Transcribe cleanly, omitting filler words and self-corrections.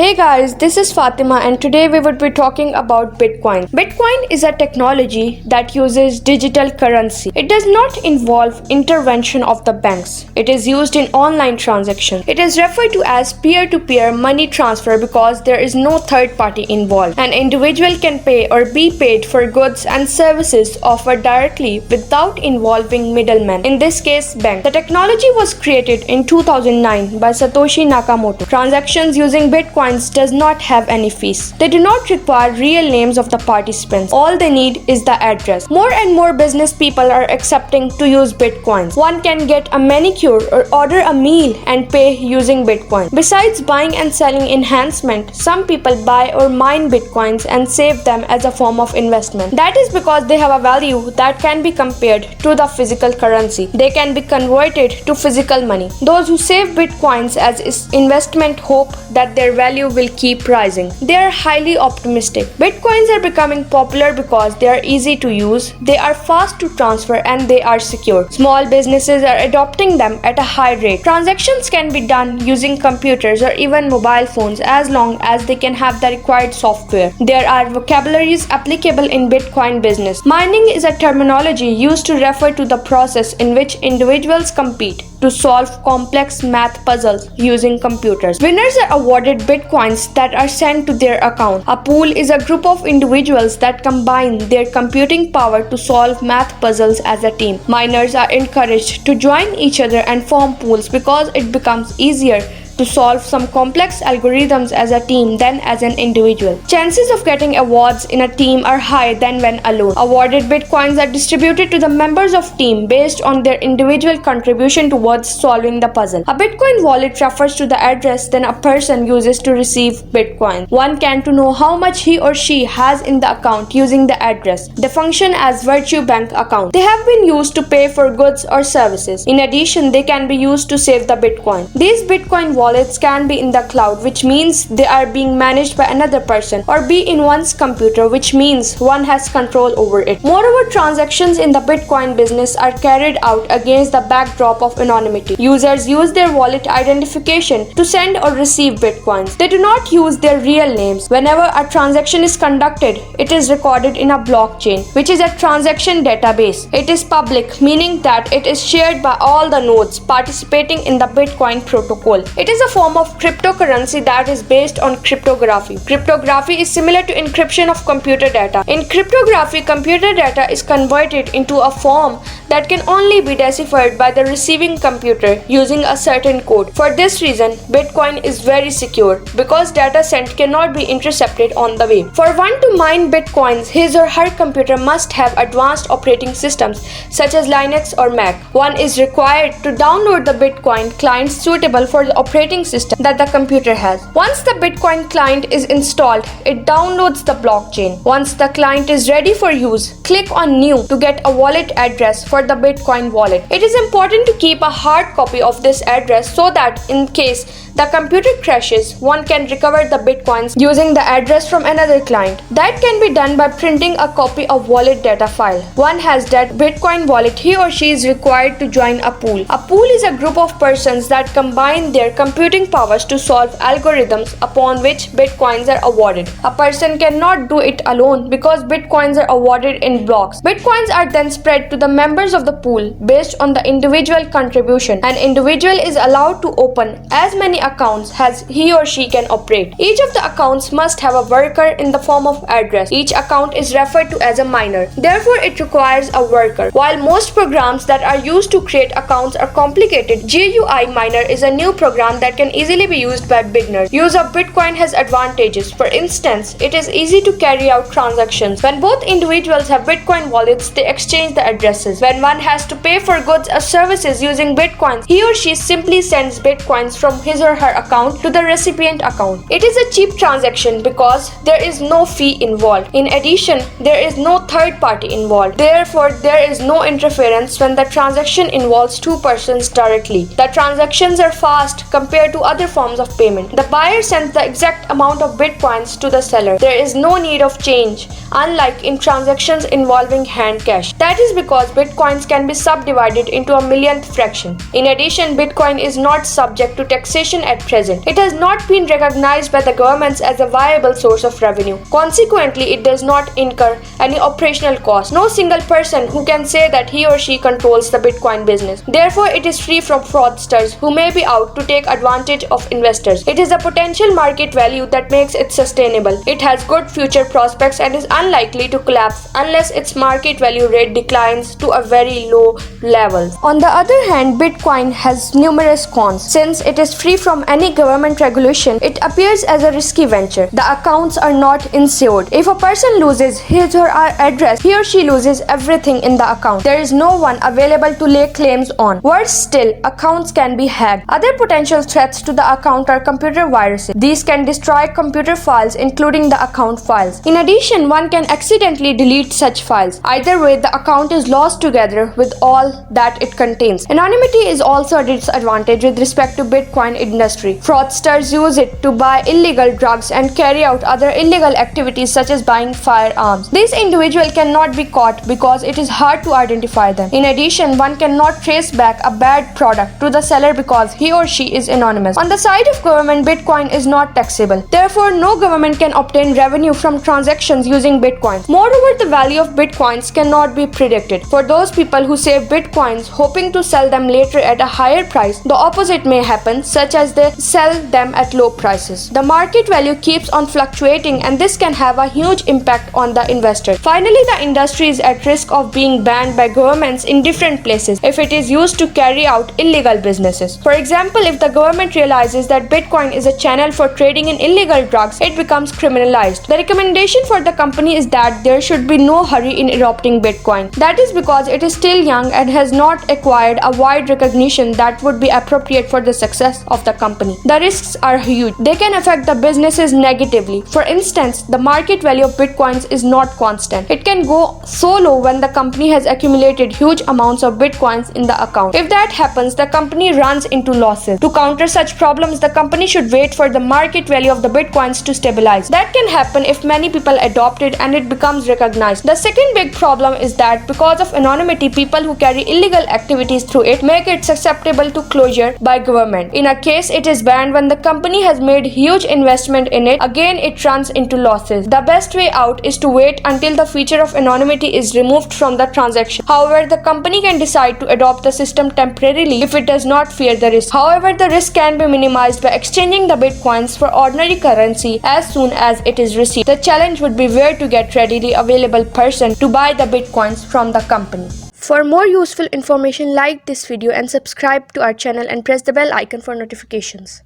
Hey guys, this is Fatima and today we would be talking about Bitcoin. Bitcoin is a technology that uses digital currency. It does not involve intervention of the banks. It is used in online transactions. It is referred to as peer-to-peer money transfer because there is no third party involved. An individual can pay or be paid for goods and services offered directly without involving middlemen, in this case bank. The technology was created in 2009 by Satoshi Nakamoto. Transactions using Bitcoin does not have any fees. They do not require real names of the participants. All they need is the address. More and more business people are accepting to use Bitcoins. One can get a manicure or order a meal and pay using Bitcoin. Besides buying and selling enhancement, some people buy or mine Bitcoins and save them as a form of investment. That is because they have a value that can be compared to the physical currency. They can be converted to physical money. Those who save Bitcoins as investment hope that their value will keep rising. They are highly optimistic. Bitcoins are becoming popular because they are easy to use, they are fast to transfer, and they are secure. Small businesses are adopting them at a high rate. Transactions can be done using computers or even mobile phones as long as they can have the required software. There are vocabularies applicable in Bitcoin business. Mining is a terminology used to refer to the process in which individuals compete to solve complex math puzzles using computers. Winners are awarded Bitcoins that are sent to their account. A pool is a group of individuals that combine their computing power to solve math puzzles as a team. Miners are encouraged to join each other and form pools because it becomes easier to solve some complex algorithms as a team than as an individual. Chances of getting awards in a team are higher than when alone. Awarded Bitcoins are distributed to the members of team based on their individual contribution towards solving the puzzle. A Bitcoin wallet refers to the address that a person uses to receive Bitcoin. One can to know how much he or she has in the account using the address. They function as virtual bank accounts. They have been used to pay for goods or services. In addition, they can be used to save the Bitcoin. These Bitcoin wallets can be in the cloud, which means they are being managed by another person, or be in one's computer, which means one has control over it. Moreover, transactions in the Bitcoin business are carried out against the backdrop of anonymity. Users use their wallet identification to send or receive Bitcoins. They do not use their real names. Whenever a transaction is conducted, it is recorded in a blockchain, which is a transaction database. It is public, meaning that it is shared by all the nodes participating in the Bitcoin protocol. It is a form of cryptocurrency that is based on cryptography. Cryptography is similar to encryption of computer data. In cryptography, computer data is converted into a form that can only be deciphered by the receiving computer using a certain code. For this reason, Bitcoin is very secure because data sent cannot be intercepted on the way. For one to mine Bitcoins, his or her computer must have advanced operating systems such as Linux or Mac. One is required to download the Bitcoin client suitable for the operating system that the computer has. Once the Bitcoin client is installed, it downloads the blockchain. Once the client is ready for use, click on New to get a wallet address for the Bitcoin wallet. It is important to keep a hard copy of this address so that in case the computer crashes, one can recover the Bitcoins using the address from another client. That can be done by printing a copy of wallet data file. One has that Bitcoin wallet, he or she is required to join a pool. A pool is a group of persons that combine their computing powers to solve algorithms upon which Bitcoins are awarded. A person cannot do it alone because Bitcoins are awarded in blocks. Bitcoins are then spread to the members of the pool based on the individual contribution. An individual is allowed to open as many accounts as he or she can operate. Each of the accounts must have a worker in the form of address. Each account is referred to as a miner. Therefore, it requires a worker. While most programs that are used to create accounts are complicated, GUI Miner is a new program that can easily be used by beginners. Use of Bitcoin has advantages. For instance, it is easy to carry out transactions. When both individuals have Bitcoin wallets, they exchange the addresses. When one has to pay for goods or services using Bitcoins, he or she simply sends Bitcoins from his or her account to the recipient account. It is a cheap transaction because there is no fee involved. In addition, there is no third party involved. Therefore, there is no interference when the transaction involves two persons directly. The transactions are fast compared to other forms of payment. The buyer sends the exact amount of Bitcoins to the seller. There is no need of change, unlike in transactions involving hand cash. That is because Bitcoins can be subdivided into a millionth fraction. In addition, Bitcoin is not subject to taxation situation at present. It has not been recognized by the governments as a viable source of revenue. Consequently, it does not incur any operational cost. No single person who can say that he or she controls the Bitcoin business. Therefore, it is free from fraudsters who may be out to take advantage of investors. It is a potential market value that makes it sustainable. It has good future prospects and is unlikely to collapse unless its market value rate declines to a very low level. On the other hand, Bitcoin has numerous cons. Since it is free from any government regulation, it appears as a risky venture. The accounts are not insured. If a person loses his or her address, he or she loses everything in the account. There is no one available to lay claims on. Worse still, accounts can be hacked. Other potential threats to the account are computer viruses. These can destroy computer files, including the account files. In addition, one can accidentally delete such files. Either way, the account is lost together with all that it contains. Anonymity is also a disadvantage with respect to Bitcoin industry. Fraudsters use it to buy illegal drugs and carry out other illegal activities such as buying firearms. These individuals cannot be caught because it is hard to identify them. In addition, one cannot trace back a bad product to the seller because he or she is anonymous. On the side of government, Bitcoin is not taxable. Therefore, no government can obtain revenue from transactions using Bitcoin. Moreover, the value of Bitcoins cannot be predicted. For those people who save Bitcoins hoping to sell them later at a higher price, the opposite may happen, such as they sell them at low prices. The market value keeps on fluctuating and this can have a huge impact on the investor. Finally, the industry is at risk of being banned by governments in different places if it is used to carry out illegal businesses. For example, if the government realizes that Bitcoin is a channel for trading in illegal drugs, it becomes criminalized. The recommendation for the company is that there should be no hurry in adopting Bitcoin. That is because it is still young and has not acquired a wide recognition that would be appropriate for the success of the company. The risks are huge. They can affect the businesses negatively. For instance, the market value of Bitcoins is not constant. It can go so low when the company has accumulated huge amounts of Bitcoins in the account. If that happens, the company runs into losses. To counter such problems, the company should wait for the market value of the Bitcoins to stabilize. That can happen if many people adopt it and it becomes recognized. The second big problem is that because of anonymity, people who carry illegal activities through it make it susceptible to closure by government. In a case it is banned when the company has made huge investment in it, again it runs into losses. The best way out is to wait until the feature of anonymity is removed from the transaction. However, the company can decide to adopt the system temporarily if it does not fear the risk. However, the risk can be minimized by exchanging the Bitcoins for ordinary currency as soon as it is received. The challenge would be where to get readily available person to buy the Bitcoins from the company. For more useful information, like this video and subscribe to our channel and press the bell icon for notifications.